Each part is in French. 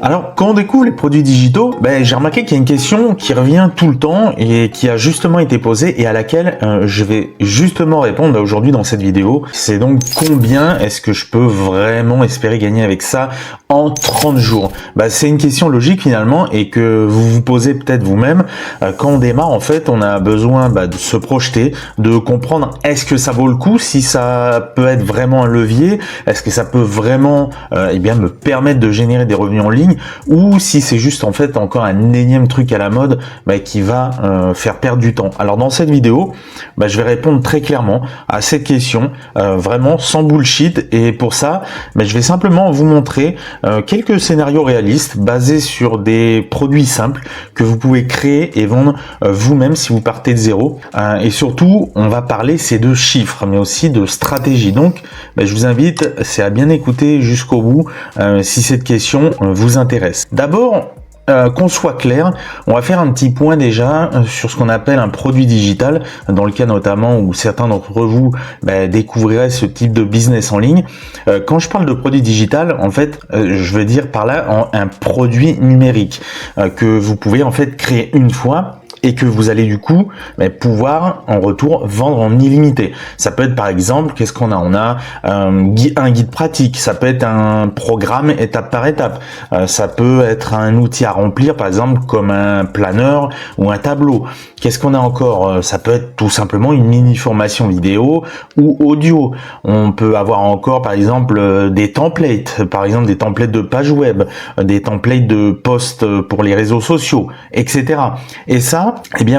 Alors, quand on découvre les produits digitaux, j'ai remarqué qu'il y a une question qui revient tout le temps et qui a justement été posée et à laquelle je vais justement répondre aujourd'hui dans cette vidéo. C'est donc combien est-ce que je peux vraiment espérer gagner avec ça en 30 jours? C'est une question logique finalement et que vous vous posez peut-être vous-même. Quand on démarre, en fait, on a besoin de se projeter, de comprendre est-ce que ça vaut le coup, si ça peut être vraiment un levier, est-ce que ça peut vraiment me permettre de générer des revenus en ligne, ou si c'est juste en fait encore un énième truc à la mode qui va faire perdre du temps. Alors dans cette vidéo, je vais répondre très clairement à cette question, vraiment sans bullshit, et pour ça, je vais simplement vous montrer quelques scénarios réalistes basés sur des produits simples que vous pouvez créer et vendre vous-même si vous partez de zéro. Et surtout, on va parler c'est de chiffres, mais aussi de stratégie. Donc, je vous invite, c'est à bien écouter jusqu'au bout si cette question vous intéresse. D'abord, qu'on soit clair, on va faire un petit point déjà sur ce qu'on appelle un produit digital, dans le cas notamment où certains d'entre vous découvriraient ce type de business en ligne. Quand je parle de produit digital, en fait, je veux dire par là un produit numérique que vous pouvez en fait créer une fois et que vous allez du coup pouvoir en retour vendre en illimité. Ça peut être par exemple, qu'est-ce qu'on a? On a un guide pratique, ça peut être un programme étape par étape, ça peut être un outil à remplir par exemple comme un planeur ou un tableau. Qu'est-ce qu'on a encore? Ça peut être tout simplement une mini formation vidéo ou audio. On peut avoir encore par exemple des templates, par exemple des templates de pages web, des templates de posts pour les réseaux sociaux, etc. Et ça,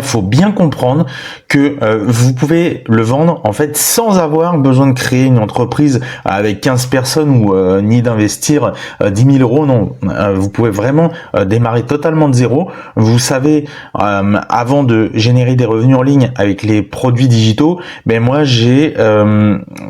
faut bien comprendre que vous pouvez le vendre en fait sans avoir besoin de créer une entreprise avec 15 personnes ou ni d'investir 10 000 euros. Non, vous pouvez vraiment démarrer totalement de zéro. Vous savez, avant de générer des revenus en ligne avec les produits digitaux, moi j'ai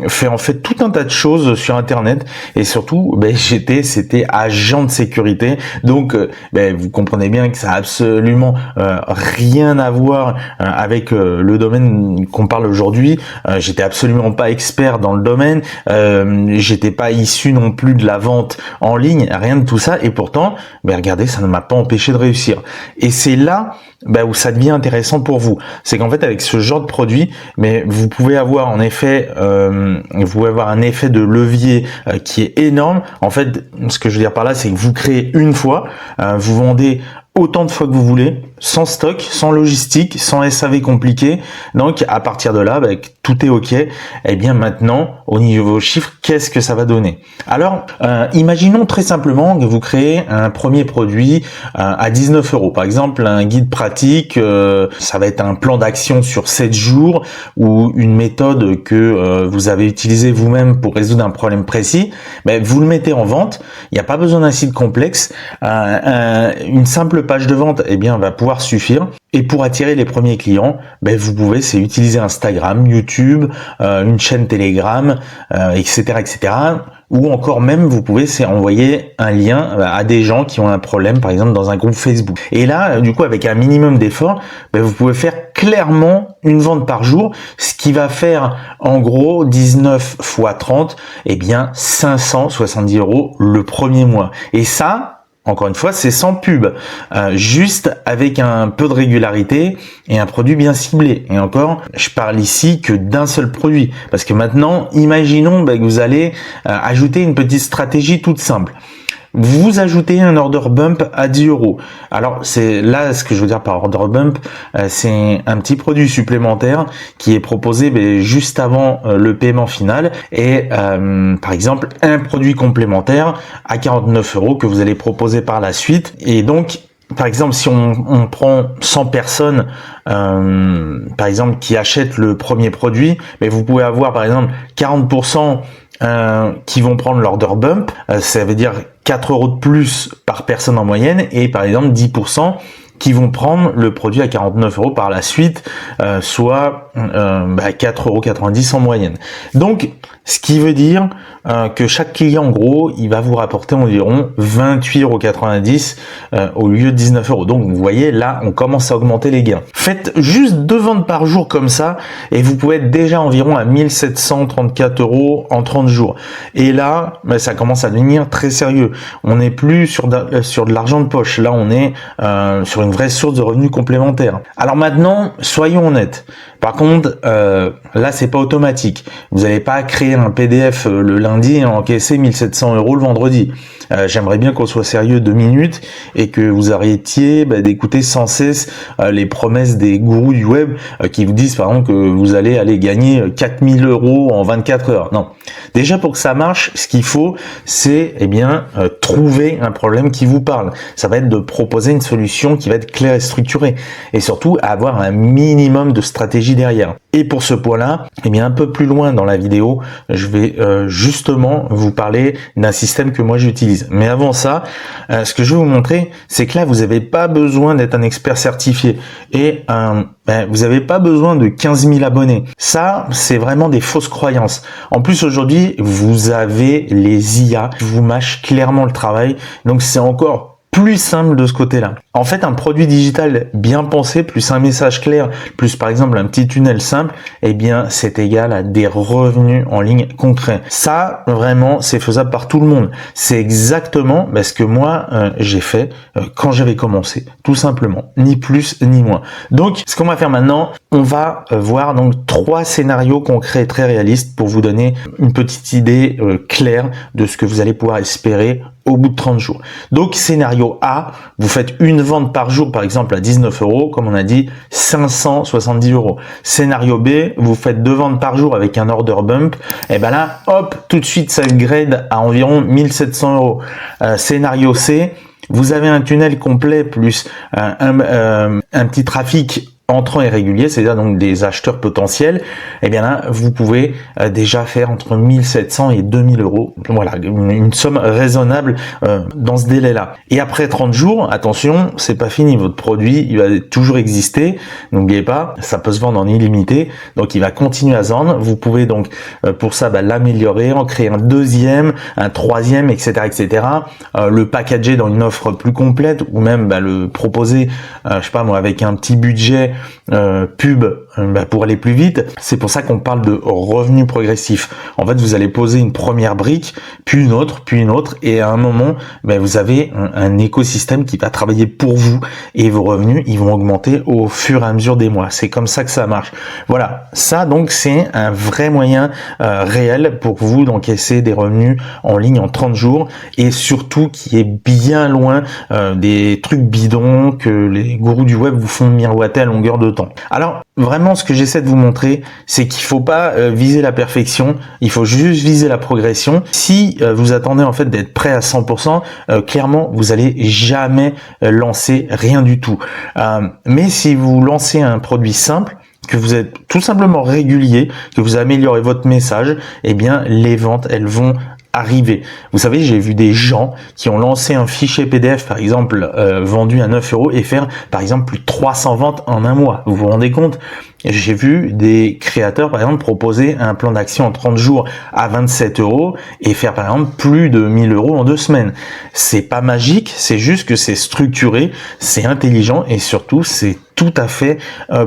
fait en fait tout un tas de choses sur internet et surtout c'était agent de sécurité. Donc vous comprenez bien que ça a absolument rien à voir avec le domaine qu'on parle aujourd'hui. J'étais absolument pas expert dans le domaine, j'étais pas issu non plus de la vente en ligne, rien de tout ça, et pourtant regardez, ça ne m'a pas empêché de réussir. Et c'est là où ça devient intéressant pour vous, c'est qu'en fait avec ce genre de produit, vous pouvez avoir en effet vous pouvez avoir un effet de levier qui est énorme. En fait, ce que je veux dire par là, c'est que vous créez une fois, vous vendez autant de fois que vous voulez, sans stock, sans logistique, sans SAV compliqué. Donc à partir de là, tout est ok. Maintenant, au niveau de vos chiffres, qu'est-ce que ça va donner? Alors, imaginons très simplement que vous créez un premier produit à 19 euros. Par exemple, un guide pratique, ça va être un plan d'action sur 7 jours ou une méthode que vous avez utilisée vous-même pour résoudre un problème précis. Vous le mettez en vente. Il n'y a pas besoin d'un site complexe. Une simple page de vente va pouvoir suffire. Et pour attirer les premiers clients, vous pouvez utiliser Instagram, YouTube, une chaîne Telegram, etc., etc. Ou encore même, vous pouvez envoyer un lien à des gens qui ont un problème, par exemple dans un groupe Facebook. Et là, du coup, avec un minimum d'effort, vous pouvez faire clairement une vente par jour, ce qui va faire en gros 19 fois 30, 570 euros le premier mois. Et ça, encore une fois, c'est sans pub, juste avec un peu de régularité et un produit bien ciblé. Et encore, je parle ici que d'un seul produit, parce que maintenant, imaginons que vous allez ajouter une petite stratégie toute simple. Vous ajoutez un order bump à 10 euros. Alors c'est là ce que je veux dire par order bump, c'est un petit produit supplémentaire qui est proposé juste avant le paiement final et par exemple un produit complémentaire à 49 euros que vous allez proposer par la suite. Et donc par exemple, si on prend 100 personnes, par exemple, qui achètent le premier produit, vous pouvez avoir par exemple 40% qui vont prendre l'order bump, ça veut dire 4 euros de plus par personne en moyenne, et par exemple 10% qui vont prendre le produit à 49 € par la suite, soit 4,90 € en moyenne. Donc, ce qui veut dire que chaque client, en gros, il va vous rapporter environ 28,90 € au lieu de 19 €. Donc, vous voyez, là, on commence à augmenter les gains. Faites juste 2 ventes par jour comme ça, et vous pouvez être déjà environ à 1734 € en 30 jours. Et là, ça commence à devenir très sérieux. On n'est plus sur de l'argent de poche. Là, on est sur une vraie source de revenus complémentaires. Alors maintenant, soyons honnêtes. Par contre, là, c'est pas automatique. Vous n'allez pas créer un PDF le lundi et encaisser 1700 € le vendredi. J'aimerais bien qu'on soit sérieux 2 minutes et que vous arrêtiez d'écouter sans cesse les promesses des gourous du web qui vous disent par exemple que vous allez aller gagner 4000 € en 24 heures. Non. Déjà, pour que ça marche, ce qu'il faut, c'est trouver un problème qui vous parle. Ça va être de proposer une solution qui va être claire et structurée, et surtout avoir un minimum de stratégie derrière. Et pour ce point-là, un peu plus loin dans la vidéo, je vais justement vous parler d'un système que moi j'utilise. Mais avant ça, ce que je vais vous montrer, c'est que là, vous n'avez pas besoin d'être un expert certifié et vous n'avez pas besoin de 15 000 abonnés. Ça, c'est vraiment des fausses croyances. En plus, aujourd'hui, vous avez les IA qui vous mâchent clairement le travail, donc c'est encore plus simple de ce côté-là. En fait, un produit digital bien pensé, plus un message clair, plus par exemple un petit tunnel simple, c'est égal à des revenus en ligne concrets. Ça, vraiment, c'est faisable par tout le monde. C'est exactement ce que moi, j'ai fait quand j'avais commencé, tout simplement. Ni plus, ni moins. Donc, ce qu'on va faire maintenant, on va voir donc 3 scénarios concrets et très réalistes pour vous donner une petite idée claire de ce que vous allez pouvoir espérer au bout de 30 jours. Donc, scénario A, vous faites une vente par jour, par exemple, à 19 €, comme on a dit, 570 €. Scénario B, vous faites 2 ventes par jour avec un order bump, et là, hop, tout de suite, ça upgrade à environ 1700 €. Scénario C, vous avez un tunnel complet plus un petit trafic entrant et régulier, c'est-à-dire donc des acheteurs potentiels, là, vous pouvez déjà faire entre 1700 et 2000 €. Voilà, une somme raisonnable dans ce délai-là. Et après 30 jours, attention, c'est pas fini. Votre produit, il va toujours exister. N'oubliez pas, ça peut se vendre en illimité. Donc, il va continuer à se vendre. Vous pouvez donc, pour ça, l'améliorer, en créer un deuxième, un troisième, etc., etc. Le packager dans une offre plus complète ou même le proposer, je sais pas moi, avec un petit budget pub pour aller plus vite. C'est pour ça qu'on parle de revenus progressifs. En fait, vous allez poser une première brique, puis une autre, et à un moment, vous avez un écosystème qui va travailler pour vous et vos revenus, ils vont augmenter au fur et à mesure des mois. C'est comme ça que ça marche. Voilà, ça donc c'est un vrai moyen réel pour vous d'encaisser des revenus en ligne en 30 jours et surtout qui est bien loin des trucs bidons que les gourous du web vous font miroiter à longueur de temps. Alors vraiment, ce que j'essaie de vous montrer, c'est qu'il faut pas viser la perfection, il faut juste viser la progression. Si vous attendez en fait d'être prêt à 100%, clairement vous allez jamais lancer rien du tout. Mais si vous lancez un produit simple, que vous êtes tout simplement régulier, que vous améliorez votre message, les ventes, elles vont arriver. Vous savez, j'ai vu des gens qui ont lancé un fichier PDF, par exemple, vendu à 9 € et faire, par exemple, plus de 300 ventes en un mois. Vous vous rendez compte? J'ai vu des créateurs, par exemple, proposer un plan d'action en 30 jours à 27 € et faire, par exemple, plus de 1000 € en 2 semaines. C'est pas magique, c'est juste que c'est structuré, c'est intelligent et surtout, c'est tout à fait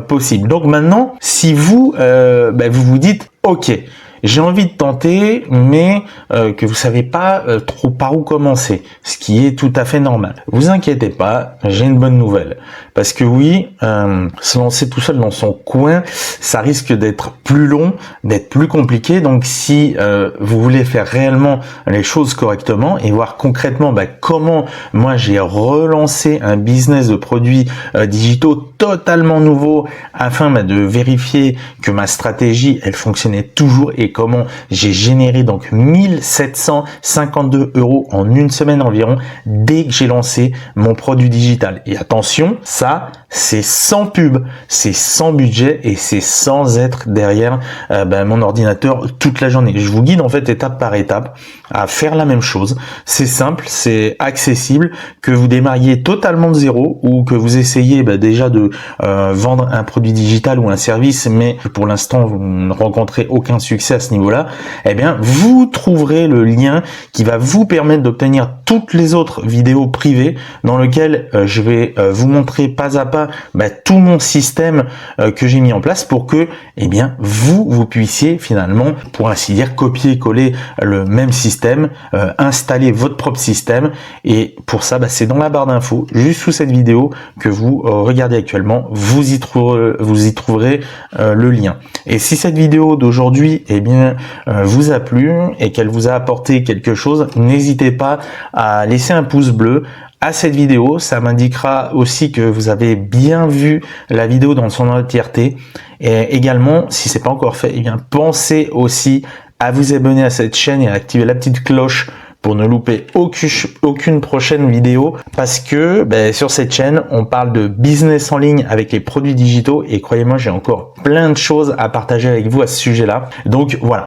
possible. Donc maintenant, si vous, vous vous dites, ok, j'ai envie de tenter, mais que vous savez pas trop par où commencer, ce qui est tout à fait normal. Vous inquiétez pas, j'ai une bonne nouvelle. Parce que oui, se lancer tout seul dans son coin, ça risque d'être plus long, d'être plus compliqué. Donc si vous voulez faire réellement les choses correctement et voir concrètement comment moi j'ai relancé un business de produits digitaux totalement nouveau afin de vérifier que ma stratégie elle fonctionnait toujours et comment j'ai généré donc 1752 € en une semaine environ dès que j'ai lancé mon produit digital. Et attention, ça c'est sans pub, c'est sans budget et c'est sans être derrière mon ordinateur toute la journée. Je vous guide en fait étape par étape à faire la même chose. C'est simple, c'est accessible, que vous démarriez totalement de zéro ou que vous essayez déjà de vendre un produit digital ou un service, mais pour l'instant vous ne rencontrez aucun succès à ce niveau-là. Eh bien, vous trouverez le lien qui va vous permettre d'obtenir toutes les autres vidéos privées dans lesquelles je vais vous montrer pas à pas tout mon système que j'ai mis en place pour que vous puissiez finalement, pour ainsi dire, copier-coller le même système, installer votre propre système. Et pour ça, c'est dans la barre d'infos, juste sous cette vidéo que vous regardez actuellement, vous y trouverez le lien. Et si cette vidéo d'aujourd'hui vous a plu et qu'elle vous a apporté quelque chose, n'hésitez pas à laisser un pouce bleu à cette vidéo. Ça m'indiquera aussi que vous avez bien vu la vidéo dans son entièreté. Et également, si c'est pas encore fait, pensez aussi à vous abonner à cette chaîne et à activer la petite cloche pour ne louper aucune prochaine vidéo, parce que sur cette chaîne on parle de business en ligne avec les produits digitaux et croyez-moi, j'ai encore plein de choses à partager avec vous à ce sujet-là. Donc voilà.